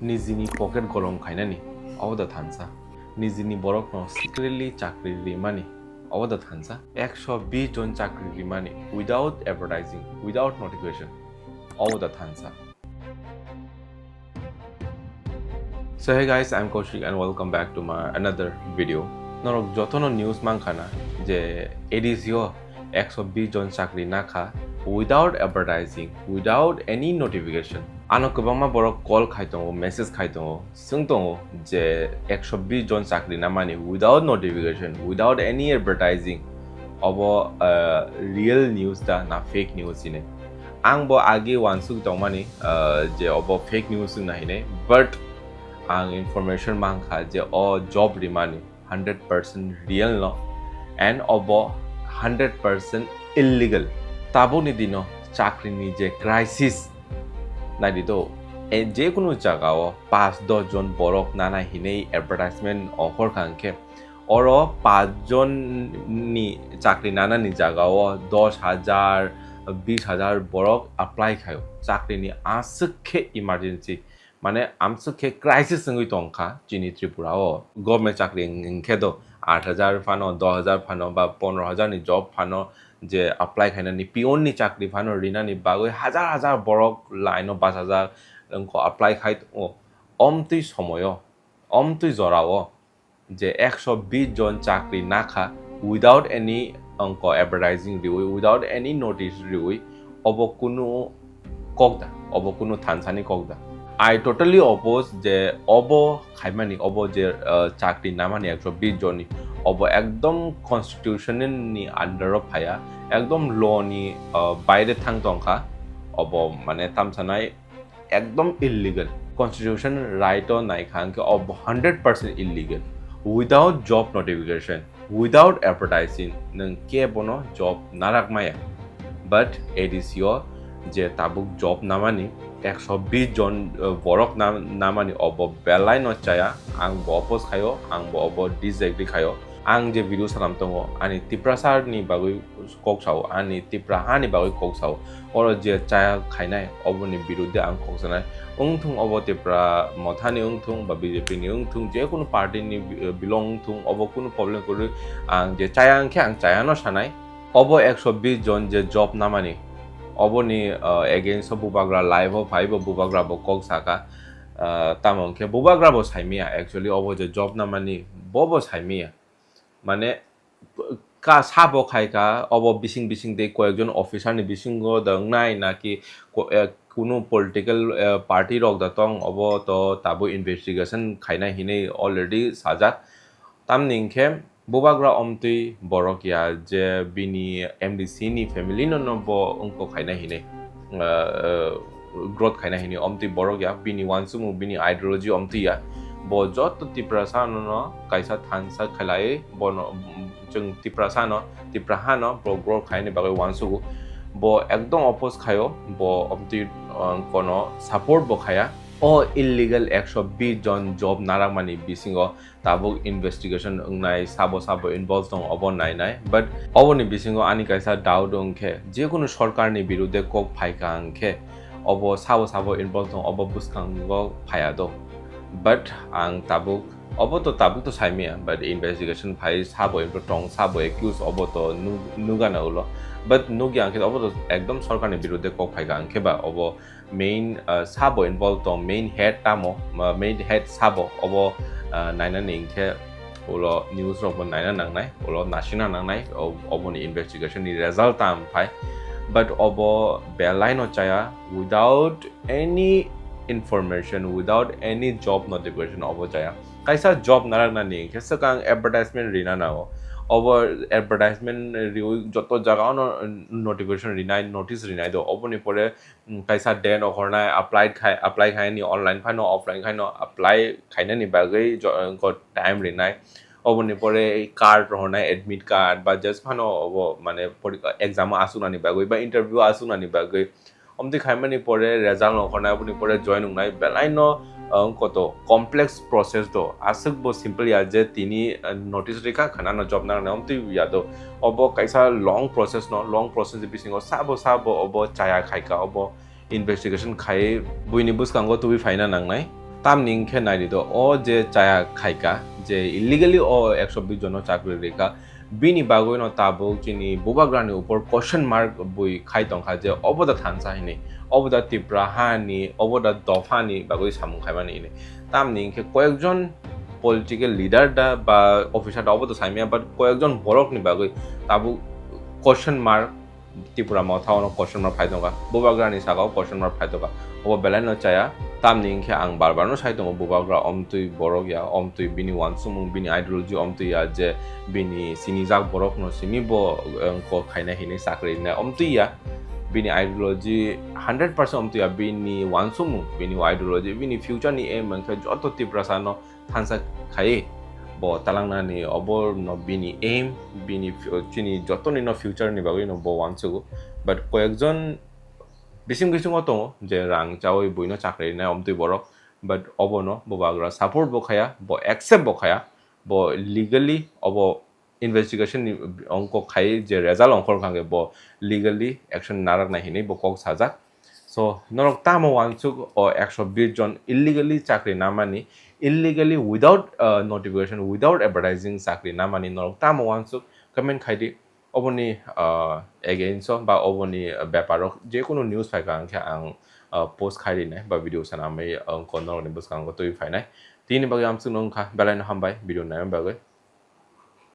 निजिनि पकेट गरम खायनानि अवदा थानसा निजिनि बरकनो सिक्रेटली चाकरी रिमानि अवदा थानसा 120 जन चाकरी रिमानि विदाउट एडवर्टाइजिंग विदाउट नोटिफिकेशन अवदा थानसा So hey guys, I'm Kaushik and welcome back to my another video. Norok jotono news mankana je edisio 120 jon chakri nakha without advertising, without any notification. Ano kubama borok call khaitongo, message khaitongo, sungtongo je 120 jon chakri namani without notification, without any advertising. Obo real news da na fake news ine. Ang bo agi wansuk tongmani je obo fake news na hine, but ang information mangkha je o job rimani 100% real no and obo 100% illegal tabo ni dino chakri ni je crisis na dito e je kono jaga o 5-10 jon borok nana hinei advertisement offer kangke oro 5 jon ni chakri nana ni jaga o 10,000 20,000 borok apply khayo chakri ni asukhe emergency মানে আমসুখে crisis সঙ্গই টংখা চিনি ত্রিপুরাও government চাকরি খেদো 8,000 Fanon 10,000 Fanon বা 15,000 নি job Fanon যে apply খাইনানি peon নি চাকরি Fanon রিনানি বাগৈ হাজার হাজার বরক লাইনো 5,000 অঙ্ক অ্যাপ্লাই খাই অমতুই সময় অমতুই জরাও যে 120 জন চাকরি না খা উইদাউট এনি অঙ্ক অ্যাডভার্টাইজিং রিউই উইদাউট এনি নোটিস রিউই অব কোনো কগদা অব কোনো থানসানি কগদা I totally oppose যে অব খাইমানি অব যে চাকরি নামানি 120 জনি অব একদম কনস্টিটিউশনের নি আন্ডার ফায়া একদম ল নি বাইরে থাংতংখা অব মানে তামসানাই একদম ইললিগাল কনস্টিটিউশন রাইট নাই খানকে অব 100% illegal without job notification without advertising নং কে বনো জব নারাকমায়া বাট it is your যে তাবুক জব নামানি 120 জন বরক নামানি অব বেলাই নচায়া আং বপস খায়ো আং বব ডিসএগ্রি খায়ো আং যে ভিডিও সালাম তঙ্গ আনি তিপ্রাসার নি বাগৈ koksaw ani tipraha ni bagoi koksaw or je chaya khainai oboni biruddhe ang koksanai ungthung obo tipra mothani ungthung ba BJP ni ungthung je kono party ni belong thung obo kono problem kori ang je chaya angkhe ang chaya no sanai obo 120 jon je job namani oboni against Bubagra live of 5 Bubagra bo kok saka tamongke Bubagra bo saimia actually obo je job namani bobo saimia মানে কা সাবো খাইকা of বিসিং বিসিং দে কয়েকজন officer নি বিসিং গো দং নাই নাকি কোনো political party rock Datong of তো তাবো investigation খাইনা হিনে already সাজাক তাম নিংখে বুবাগ্রা অমতুই বরকিয়া যে বিনি এমডিসি নি ফ্যামিলি নব অঙ্ক খাইনা হিনে গ্রোথ খাইনা হিনে অমতুই বরকিয়া বিনি ওয়ানসুমু বিনি ideology অমতুইয়া bo jot tiprasa no kaisa thansa khalai bon jung tiprasa no tipraha no bo grow khaini bagai wansu bo ekdom oppose khayo bo omti kono support bo khaya o illegal 120 jon job naramani bisingo tabuk investigation ngai sabo involved tong obon nai nai but oboni bisingo ani kaisa doubt ongkhe je kono sarkar ni biruddhe kok phaika angkhe obo sabo involved tong obo buskango phaya do but ang tabuk obo to saimia but investigation phai sabo into tong sabo accuse obo to nugana ulo but nugi angke obo to ekdom sarkar ni biruddhe kok phaiga angke ba obo main sabo involved to main head tamo main head sabo obo naina ningke ulo news ro bon naina nangnai ulo national nangnai obo ni investigation ni result tam phai but obo belai no chaya without any information without any job notification obo jaya kaisa job narak na ni kesa kang advertisement rina na over advertisement joto jaga no notification rina notice rina do obo ni pore kaisa den okorna apply khai ni online khai no offline khai no apply khai na ni bagai ko time rina obo ni pore card rohna admit card ba just phano obo mane exam asuna ni bagai ba interview asuna ni bagai omti khaimani pore result nokhona apuni pore join ungnai belaino koto complex process do asuk bo simple ya je tini notice reka khana no job na omti ya do obo kaisa long process bisingo sabo obo chaya khaika obo investigation khai buini buskango to bi faina nangnai তামনিং খে নাইদিত ও যে চায়া খাইকা যে illegally ও 120 জন চাকরি রেখা বিনি বাগৈ ন তাবো চিনি বুবাগ্রানি উপর question mark বই খাই তংখা যে অবদা থানসা হিনি অবদা ত্রিপুরা হানি অবদা দফানি বাগৈ সামু খাইমানি ইনি তামনিং খে কয়েকজন পলিটিক্যাল লিডারটা বা অফিসারটা অবদা সাইমিয়া বাট কয়েকজন বড়কনি বাগৈ তাবো কোশ্চেন মার্ক ত্রিপুরা মাথাওনো কোশ্চেন মার্ক ফাই তংখা বুবাগ্রানি সাগাও কোশ্চেন মার্ক ফাই তংখা ও বেলাইন চায়া তামনিং খে आं बारबारनो साइ दङ बुबाग्रा अमतुइ बरक या अमतुइ बिनि वानसुमुं बिनि आइडियोलॉजी अमतुइ या जे बिनि सिनिजाक बरक न सिमि ब को खाइना हिनि साख्रि न अमतुइ या बिनि आइडियोलॉजी 100% अमतुइ या बिनि वानसुमुं बिनि आइडियोलॉजी बिनि फ्यूचर नि एम मंखे जतो त्रिपुरा सानो थानसा खाइ ब तालांनानि अबर न बिनि एम बिनि चिनि जतोनि न फ्यूचर नि बागै न ब वानसुगु बाट कयेकजन बिसिम गिसिम दङ जे रां चावै बयनो चाकरि नाय अमतुइ बरक बाट अबनो बुबाग्रा सापर्ट बखाया ब एक्सेप्ट बखाया ब लीगली अब इन्वेस्टिगेशन अंक खाइ जे रिजल्ट अंकर खांगे ब लीगली एक्शन नारक नाहिनि ब कक साजा सो नरक तामो वानसुक ओ 120 जन इल्लीगली चाकरि नामानि illegally without notification without advertising चाकरि नामानि नरक तामो वानसुक कमेन्ट खाइदि अबनि एगेन्स्ट बा अबनि व्यापारक जे कोनो न्यूज फाइका आं पोस्ट खाइदिनाय बा भिडिअ सानामै कनरनि बसकांग तोइ फाइनाय तिनि बागै आमसुक नंखा बेलायनो हामबाय भिडिअ नायनो बागै